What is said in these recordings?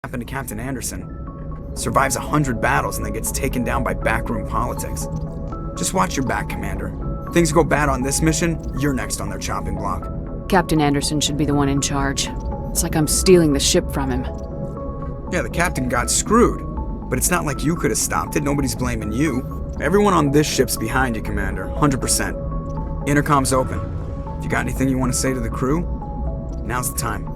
Happened to Captain Anderson. Survives 100 battles and then gets taken down by backroom politics. Just watch your back, Commander. Things go bad on this mission, you're next on their chopping block. Captain Anderson should be the one in charge. It's like I'm stealing the ship from him. Yeah, the captain got screwed. But it's not like you could have stopped it, nobody's blaming you. Everyone on this ship's behind you, Commander, 100%. Intercom's open. If you got anything you want to say to the crew, now's the time.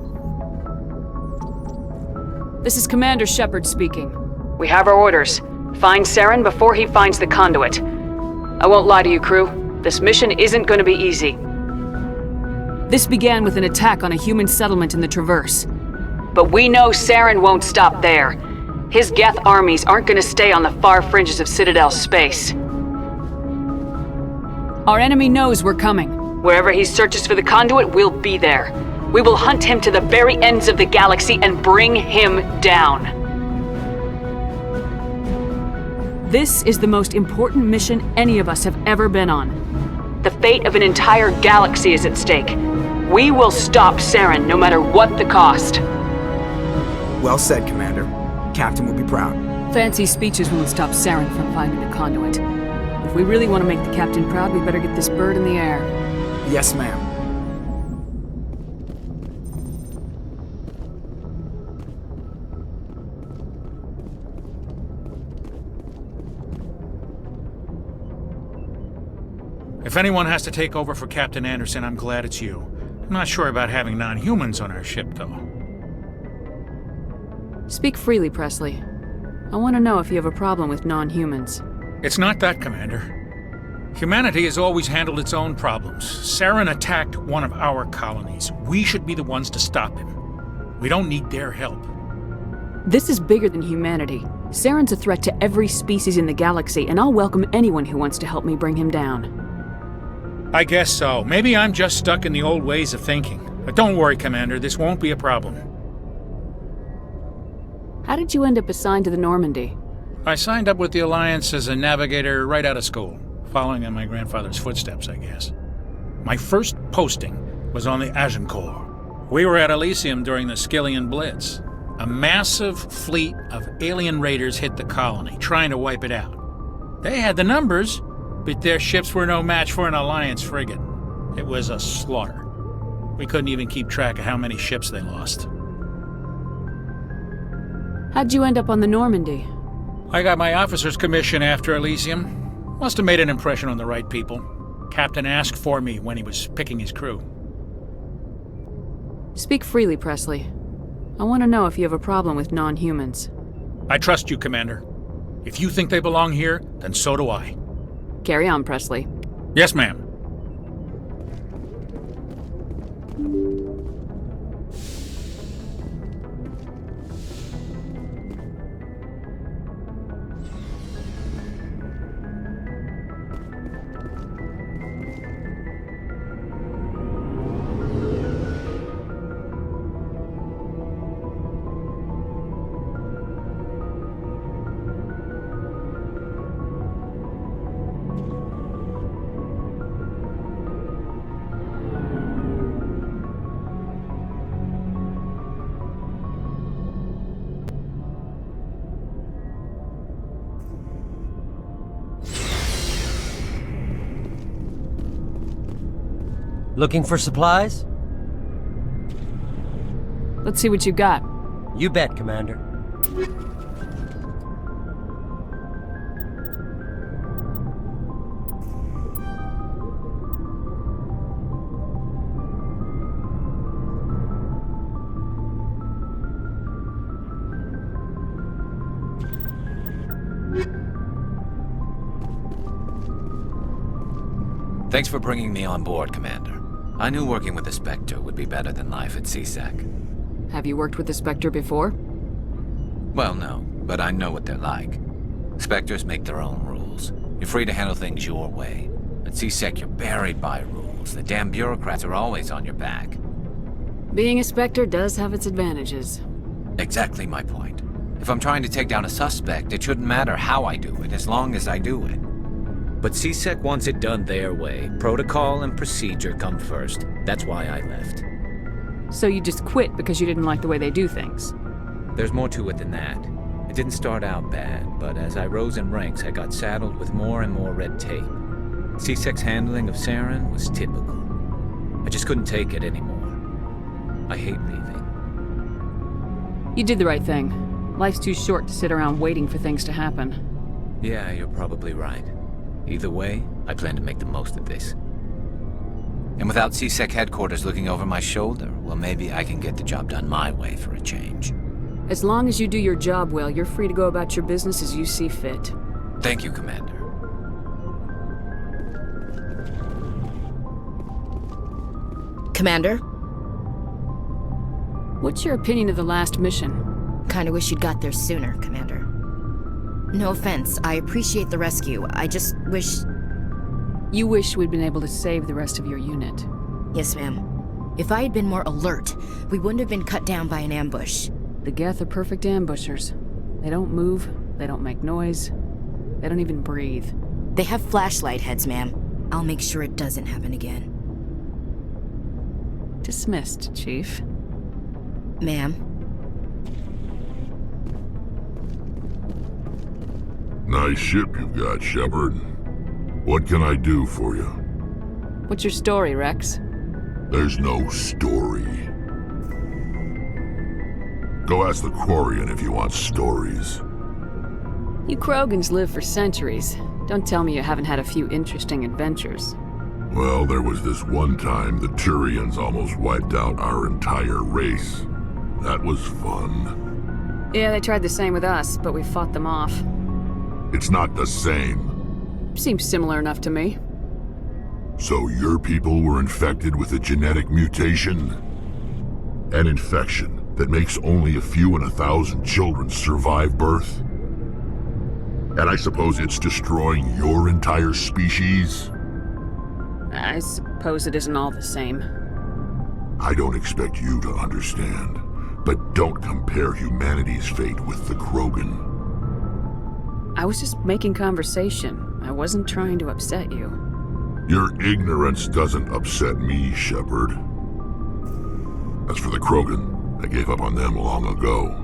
This is Commander Shepard speaking. We have our orders. Find Saren before he finds the conduit. I won't lie to you, crew. This mission isn't going to be easy. This began with an attack on a human settlement in the Traverse. But we know Saren won't stop there. His Geth armies aren't going to stay on the far fringes of Citadel space. Our enemy knows we're coming. Wherever he searches for the conduit, we'll be there. We will hunt him to the very ends of the galaxy and bring him down. This is the most important mission any of us have ever been on. The fate of an entire galaxy is at stake. We will stop Saren no matter what the cost. Well said, Commander. Captain will be proud. Fancy speeches won't stop Saren from finding the conduit. If we really want to make the captain proud, we better get this bird in the air. Yes, ma'am. If anyone has to take over for Captain Anderson, I'm glad it's you. I'm not sure about having non-humans on our ship, though. Speak freely, Presley. I want to know if you have a problem with non-humans. It's not that, Commander. Humanity has always handled its own problems. Saren attacked one of our colonies. We should be the ones to stop him. We don't need their help. This is bigger than humanity. Saren's a threat to every species in the galaxy, and I'll welcome anyone who wants to help me bring him down. I guess so. Maybe I'm just stuck in the old ways of thinking. But don't worry, Commander, this won't be a problem. How did you end up assigned to the Normandy? I signed up with the Alliance as a navigator right out of school, following in my grandfather's footsteps, I guess. My first posting was on the Agincourt. We were at Elysium during the Skillian Blitz. A massive fleet of alien raiders hit the colony, trying to wipe it out. They had the numbers, but their ships were no match for an Alliance frigate. It was a slaughter. We couldn't even keep track of how many ships they lost. How'd you end up on the Normandy? I got my officer's commission after Elysium. Must have made an impression on the right people. Captain asked for me when he was picking his crew. Speak freely, Presley. I want to know if you have a problem with non-humans. I trust you, Commander. If you think they belong here, then so do I. Carry on, Presley. Yes, ma'am. Looking for supplies? Let's see what you got. You bet, Commander. Thanks for bringing me on board, Commander. I knew working with the Spectre would be better than life at CSEC. Have you worked with the Spectre before? Well, no, but I know what they're like. Spectres make their own rules. You're free to handle things your way. At CSEC, you're buried by rules. The damn bureaucrats are always on your back. Being a Spectre does have its advantages. Exactly my point. If I'm trying to take down a suspect, it shouldn't matter how I do it, as long as I do it. But CSEC wants it done their way. Protocol and procedure come first. That's why I left. So you just quit because you didn't like the way they do things? There's more to it than that. It didn't start out bad, but as I rose in ranks, I got saddled with more and more red tape. C-Sec's handling of Saren was typical. I just couldn't take it anymore. I hate leaving. You did the right thing. Life's too short to sit around waiting for things to happen. Yeah, you're probably right. Either way, I plan to make the most of this. And without C-Sec headquarters looking over my shoulder, well, maybe I can get the job done my way for a change. As long as you do your job well, you're free to go about your business as you see fit. Thank you, Commander. Commander? What's your opinion of the last mission? Kinda wish you'd got there sooner, Commander. No offense, I appreciate the rescue. I just wish... You wish we'd been able to save the rest of your unit. Yes, ma'am. If I had been more alert, we wouldn't have been cut down by an ambush. The Geth are perfect ambushers. They don't move, they don't make noise, they don't even breathe. They have flashlight heads, ma'am. I'll make sure it doesn't happen again. Dismissed, Chief. Ma'am? Nice ship you've got, Shepard. What can I do for you? What's your story, Rex? There's no story. Go ask the Quarian if you want stories. You Krogans live for centuries. Don't tell me you haven't had a few interesting adventures. Well, there was this one time the Turians almost wiped out our entire race. That was fun. Yeah, they tried the same with us, but we fought them off. It's not the same. Seems similar enough to me. So your people were infected with a genetic mutation? An infection that makes only a few in 1,000 children survive birth? And I suppose it's destroying your entire species? I suppose it isn't all the same. I don't expect you to understand, but don't compare humanity's fate with the Krogan. I was just making conversation. I wasn't trying to upset you. Your ignorance doesn't upset me, Shepard. As for the Krogan, I gave up on them long ago.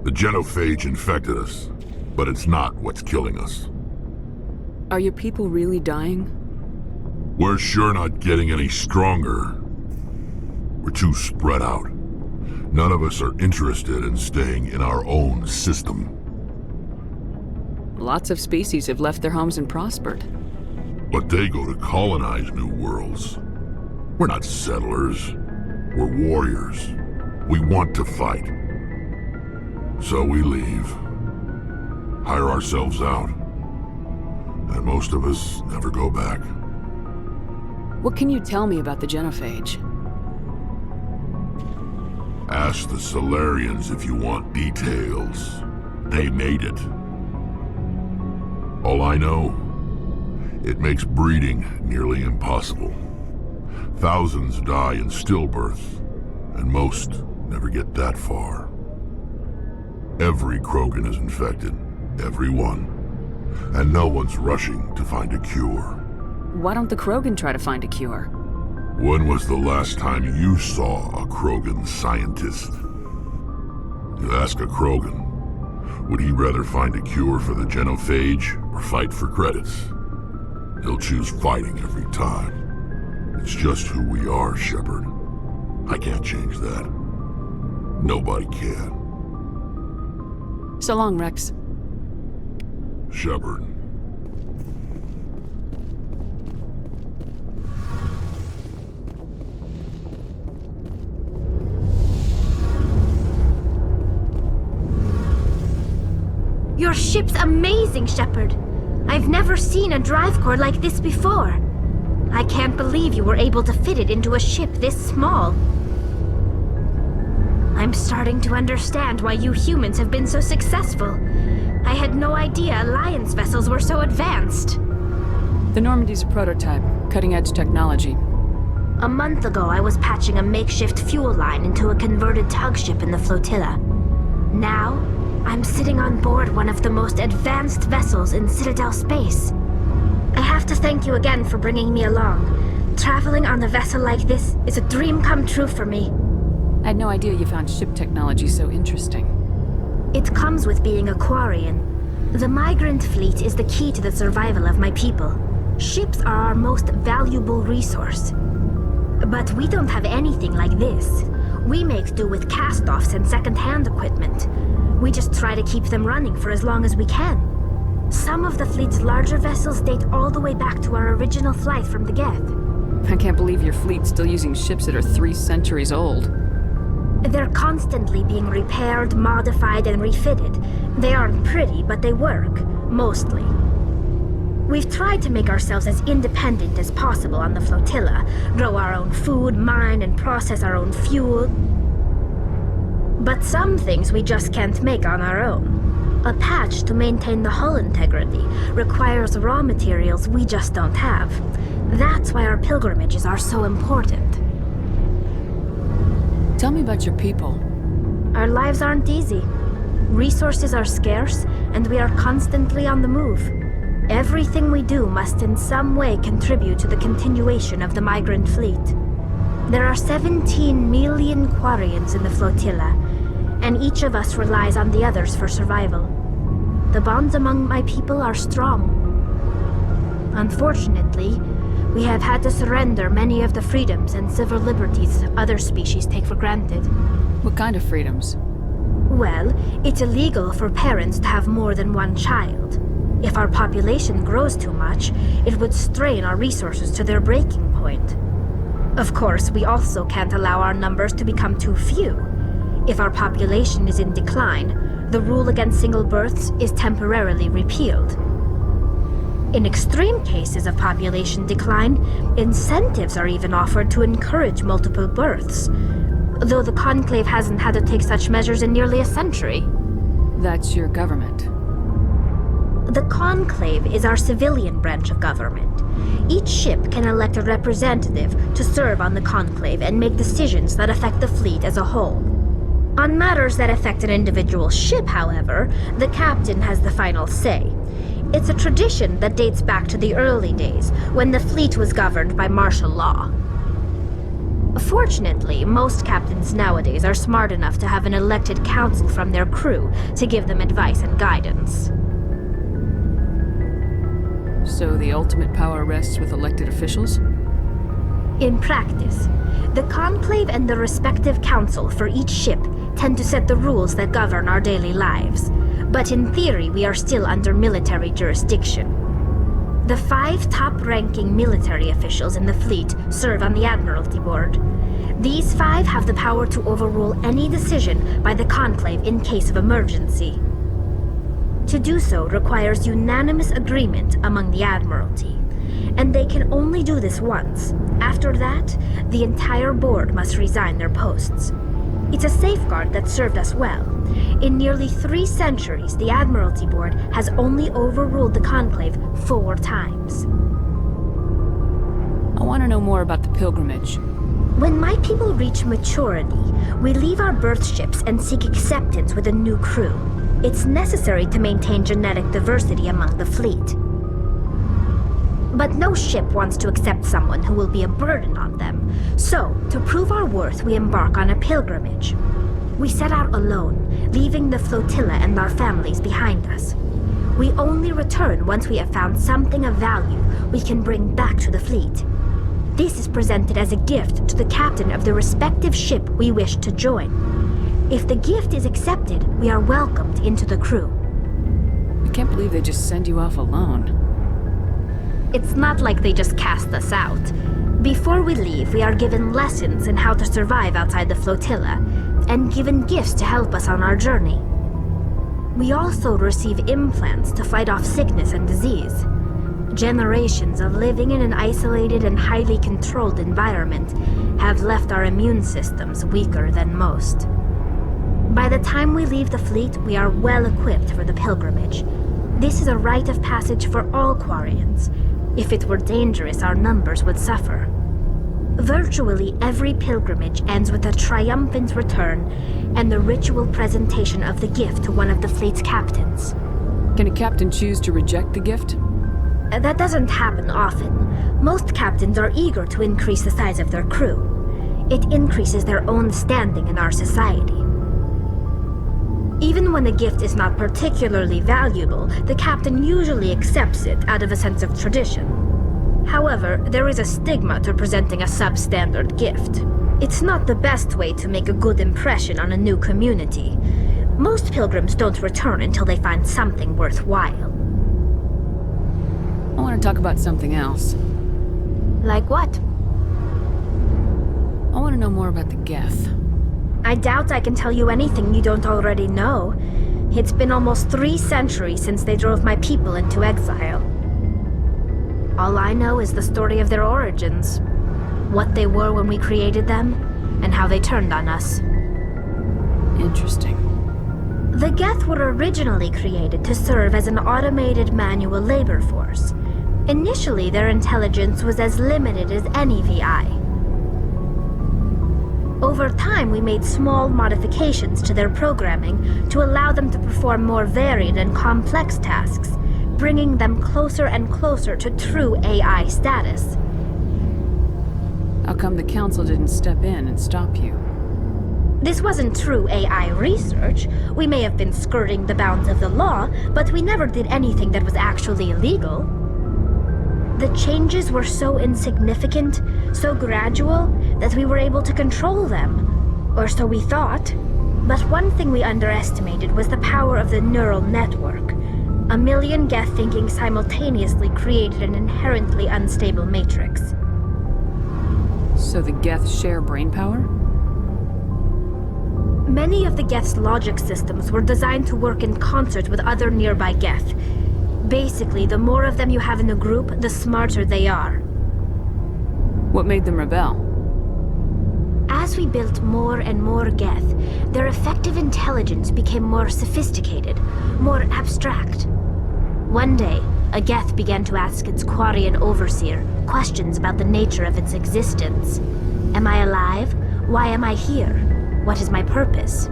The genophage infected us, but it's not what's killing us. Are your people really dying? We're sure not getting any stronger. We're too spread out. None of us are interested in staying in our own system. Lots of species have left their homes and prospered. But they go to colonize new worlds. We're not settlers. We're warriors. We want to fight. So we leave. Hire ourselves out. And most of us never go back. What can you tell me about the genophage? Ask the Solarians if you want details. They made it. All I know, it makes breeding nearly impossible. Thousands die in stillbirth, and most never get that far. Every Krogan is infected, every one, and no one's rushing to find a cure. Why don't the Krogan try to find a cure? When was the last time you saw a Krogan scientist? You ask a Krogan, would he rather find a cure for the genophage or fight for credits? He'll choose fighting every time. It's just who we are, Shepard. I can't change that. Nobody can. So long, Rex. Shepard. Your ship's amazing, Shepard. I've never seen a drive core like this before. I can't believe you were able to fit it into a ship this small. I'm starting to understand why you humans have been so successful. I had no idea Alliance vessels were so advanced. The Normandy's a prototype, cutting-edge technology. A month ago, I was patching a makeshift fuel line into a converted tug ship in the flotilla. Now, I'm sitting on board one of the most advanced vessels in Citadel space. I have to thank you again for bringing me along. Traveling on a vessel like this is a dream come true for me. I had no idea you found ship technology so interesting. It comes with being a Quarian. The migrant fleet is the key to the survival of my people. Ships are our most valuable resource. But we don't have anything like this. We make do with cast-offs and second-hand equipment. We just try to keep them running for as long as we can. Some of the fleet's larger vessels date all the way back to our original flight from the Geth. I can't believe your fleet's still using ships that are 3 centuries old. They're constantly being repaired, modified, and refitted. They aren't pretty, but they work. Mostly. We've tried to make ourselves as independent as possible on the flotilla, grow our own food, mine, and process our own fuel. But some things we just can't make on our own. A patch to maintain the hull integrity requires raw materials we just don't have. That's why our pilgrimages are so important. Tell me about your people. Our lives aren't easy. Resources are scarce, and we are constantly on the move. Everything we do must in some way contribute to the continuation of the migrant fleet. There are 17 million Quarians in the flotilla, and each of us relies on the others for survival. The bonds among my people are strong. Unfortunately, we have had to surrender many of the freedoms and civil liberties other species take for granted. What kind of freedoms? Well, it's illegal for parents to have more than one child. If our population grows too much, it would strain our resources to their breaking point. Of course, we also can't allow our numbers to become too few. If our population is in decline, the rule against single births is temporarily repealed. In extreme cases of population decline, incentives are even offered to encourage multiple births, though the Conclave hasn't had to take such measures in nearly a century. That's your government. The Conclave is our civilian branch of government. Each ship can elect a representative to serve on the Conclave and make decisions that affect the fleet as a whole. On matters that affect an individual ship, however, the captain has the final say. It's a tradition that dates back to the early days, when the fleet was governed by martial law. Fortunately, most captains nowadays are smart enough to have an elected council from their crew to give them advice and guidance. So the ultimate power rests with elected officials? In practice, the Conclave and the respective council for each ship tend to set the rules that govern our daily lives. But in theory, we are still under military jurisdiction. The 5 top-ranking military officials in the fleet serve on the Admiralty Board. These 5 have the power to overrule any decision by the Conclave in case of emergency. To do so requires unanimous agreement among the Admiralty, and they can only do this once. After that, the entire board must resign their posts. It's a safeguard that served us well. In nearly 3 centuries, the Admiralty Board has only overruled the Conclave 4 times. I want to know more about the pilgrimage. When my people reach maturity, we leave our birth ships and seek acceptance with a new crew. It's necessary to maintain genetic diversity among the fleet. But no ship wants to accept someone who will be a burden on them. So, to prove our worth, we embark on a pilgrimage. We set out alone, leaving the flotilla and our families behind us. We only return once we have found something of value we can bring back to the fleet. This is presented as a gift to the captain of the respective ship we wish to join. If the gift is accepted, we are welcomed into the crew. I can't believe they just send you off alone. It's not like they just cast us out. Before we leave, we are given lessons in how to survive outside the flotilla, and given gifts to help us on our journey. We also receive implants to fight off sickness and disease. Generations of living in an isolated and highly controlled environment have left our immune systems weaker than most. By the time we leave the fleet, we are well equipped for the pilgrimage. This is a rite of passage for all Quarians. If it were dangerous, our numbers would suffer. Virtually every pilgrimage ends with a triumphant return and the ritual presentation of the gift to one of the fleet's captains. Can a captain choose to reject the gift? That doesn't happen often. Most captains are eager to increase the size of their crew. it increases their own standing in our society. Even when the gift is not particularly valuable, the captain usually accepts it out of a sense of tradition. However, there is a stigma to presenting a substandard gift. It's not the best way to make a good impression on a new community. Most pilgrims don't return until they find something worthwhile. I want to talk about something else. Like what? I want to know more about the Geth. I doubt I can tell you anything you don't already know. It's been almost 3 centuries since they drove my people into exile. All I know is the story of their origins. What they were when we created them, and how they turned on us. Interesting. The Geth were originally created to serve as an automated manual labor force. Initially, their intelligence was as limited as any VI. Over time, we made small modifications to their programming to allow them to perform more varied and complex tasks, bringing them closer and closer to true AI status. How come the Council didn't step in and stop you? This wasn't true AI research. We may have been skirting the bounds of the law, but we never did anything that was actually illegal. The changes were so insignificant, so gradual, that we were able to control them. Or so we thought. But one thing we underestimated was the power of the neural network. 1 million Geth thinking simultaneously created an inherently unstable matrix. So the Geth share brain power? Many of the Geth's logic systems were designed to work in concert with other nearby Geth. Basically, the more of them you have in a group, the smarter they are. What made them rebel? As we built more and more Geth, their effective intelligence became more sophisticated, more abstract. One day, a Geth began to ask its Quarian overseer questions about the nature of its existence. Am I alive? Why am I here? What is my purpose?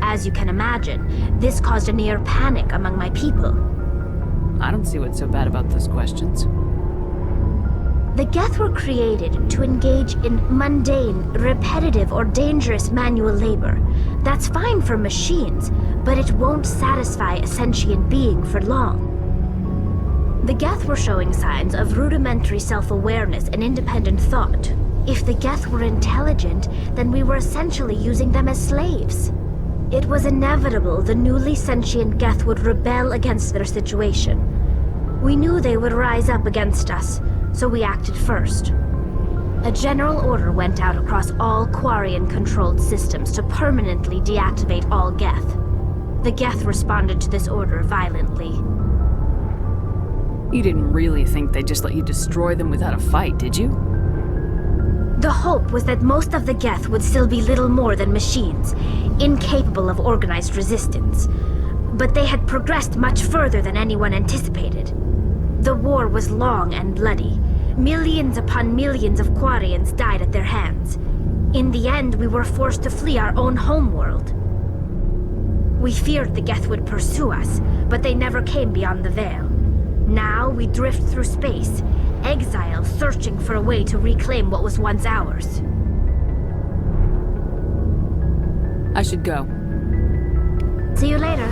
As you can imagine, this caused a near panic among my people. I don't see what's so bad about those questions. The Geth were created to engage in mundane, repetitive, or dangerous manual labor. That's fine for machines, but it won't satisfy a sentient being for long. The Geth were showing signs of rudimentary self-awareness and independent thought. If the Geth were intelligent, then we were essentially using them as slaves. It was inevitable the newly sentient Geth would rebel against their situation. We knew they would rise up against us, so we acted first. A general order went out across all Quarian-controlled systems to permanently deactivate all Geth. The Geth responded to this order violently. You didn't really think they'd just let you destroy them without a fight, did you? The hope was that most of the Geth would still be little more than machines, incapable of organized resistance. But they had progressed much further than anyone anticipated. The war was long and bloody. Millions upon millions of Quarians died at their hands. In the end, we were forced to flee our own homeworld. We feared the Geth would pursue us, but they never came beyond the Veil. Now we drift through space, exile searching for a way to reclaim what was once ours. I should go. See you later.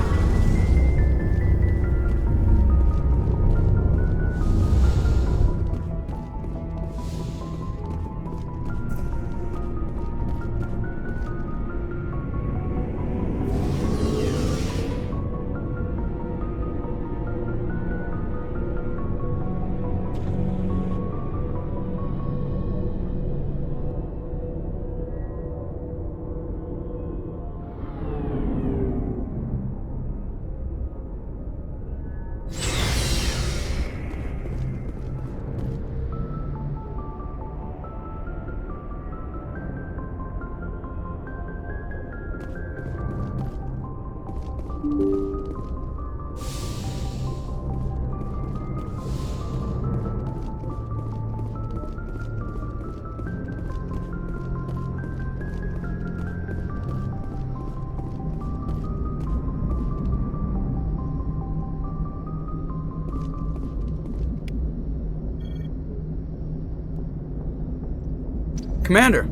Commander,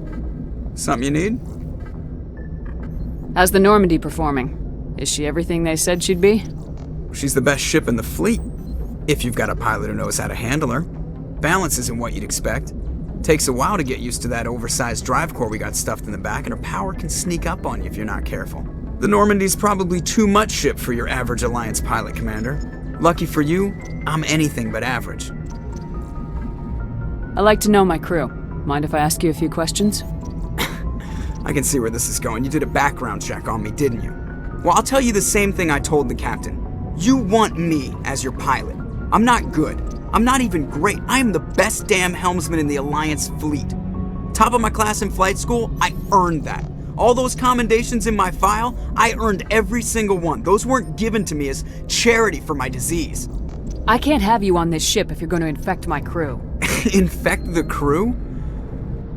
something you need? How's the Normandy performing? Is she everything they said she'd be? She's the best ship in the fleet, if you've got a pilot who knows how to handle her. Balance isn't what you'd expect. Takes a while to get used to that oversized drive core we got stuffed in the back, and her power can sneak up on you if you're not careful. The Normandy's probably too much ship for your average Alliance pilot, Commander. Lucky for you, I'm anything but average. I like to know my crew. Mind if I ask you a few questions? I can see where this is going. You did a background check on me, didn't you? Well, I'll tell you the same thing I told the captain. You want me as your pilot. I'm not good. I'm not even great. I am the best damn helmsman in the Alliance fleet. Top of my class in flight school, I earned that. All those commendations in my file, I earned every single one. Those weren't given to me as charity for my disease. I can't have you on this ship if you're going to infect my crew. Infect the crew?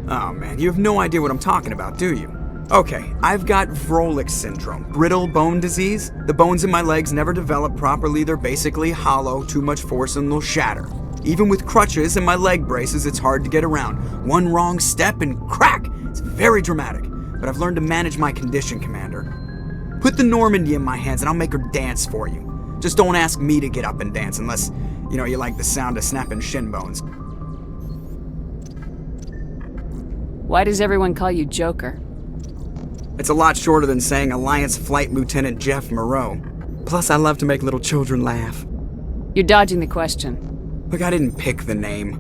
Oh man, you have no idea what I'm talking about, do you? Okay, I've got Vrolik syndrome, brittle bone disease. The bones in my legs never develop properly. They're basically hollow, too much force and they'll shatter. Even with crutches and my leg braces, it's hard to get around. One wrong step and crack! It's very dramatic, but I've learned to manage my condition, Commander. Put the Normandy in my hands and I'll make her dance for you. Just don't ask me to get up and dance unless, you like the sound of snapping shin bones. Why does everyone call you Joker? It's a lot shorter than saying Alliance Flight Lieutenant Jeff Moreau. Plus, I love to make little children laugh. You're dodging the question. Look, I didn't pick the name.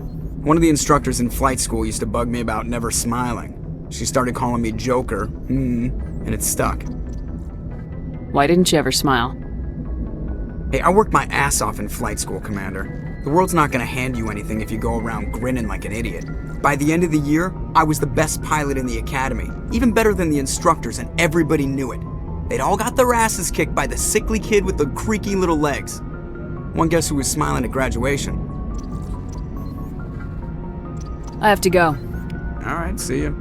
One of the instructors in flight school used to bug me about never smiling. She started calling me Joker, and it stuck. Why didn't you ever smile? Hey, I worked my ass off in flight school, Commander. The world's not gonna hand you anything if you go around grinning like an idiot. By the end of the year, I was the best pilot in the academy, even better than the instructors, and everybody knew it. They'd all got their asses kicked by the sickly kid with the creaky little legs. One guess who was smiling at graduation? I have to go. All right, see ya.